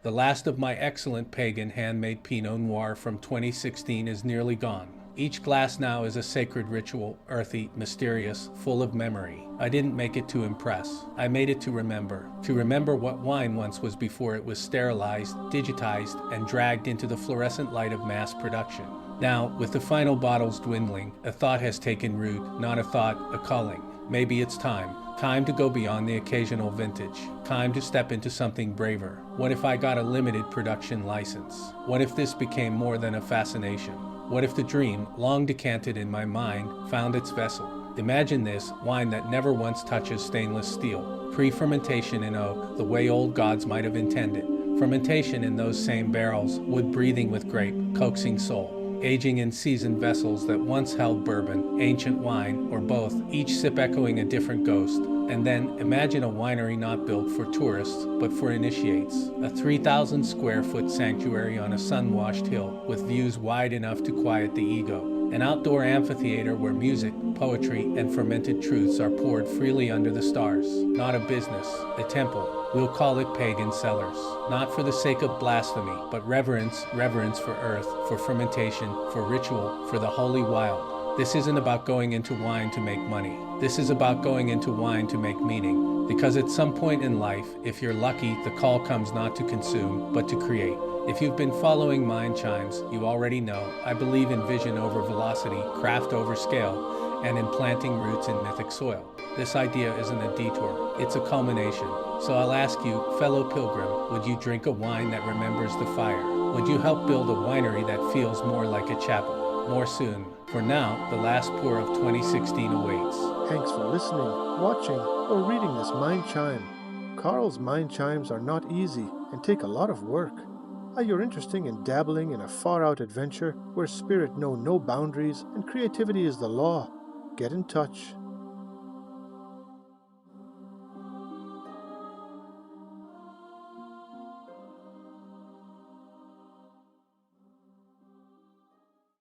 The last of my excellent Pagan handmade Pinot Noir from 2016 is nearly gone. Each glass now is a sacred ritual, earthy, mysterious, full of memory. I didn't make it to impress. I made it to remember what wine once was before it was sterilized, digitized, and dragged into the fluorescent light of mass production. Now, with the final bottles dwindling, a thought has taken root, not a thought, a calling. Maybe it's time. Time to go beyond the occasional vintage. Time to step into something braver. What if I got a limited production license? What if this became more than a fascination? What if the dream, long decanted in my mind, found its vessel? Imagine this, wine that never once touches stainless steel. Pre-fermentation in the way old gods might have intended. Fermentation in those same barrels, wood breathing with grape, coaxing soul. Aging in seasoned vessels that once held bourbon, ancient wine, or both, each sip echoing a different ghost. And then, imagine a winery not built for tourists, but for initiates. A 3,000 square foot sanctuary on a sun-washed hill, with views wide enough to quiet the ego. An outdoor amphitheater where music, poetry, and fermented truths are poured freely under the stars. Not a business, a temple. We'll call it Pagan Cellars. Not for the sake of blasphemy, but reverence for earth, for fermentation, for ritual, for the holy wild. This isn't about going into wine to make money. This is about going into wine to make meaning. Because at some point in life, if you're lucky, the call comes not to consume, but to create. If you've been following Mind Chimes, you already know I believe in vision over velocity, craft over scale, and in planting roots in mythic soil. This idea isn't a detour, it's a culmination. So I'll ask you, fellow pilgrim, would you drink a wine that remembers the fire? Would you help build a winery that feels more like a chapel? More soon. For now, the last pour of 2016 awaits. Thanks for listening, watching, or reading this Mind Chime. Carl's Mind Chimes are not easy and take a lot of work. Are you interested in dabbling in a far-out adventure where spirit know no boundaries and creativity is the law? Get in touch.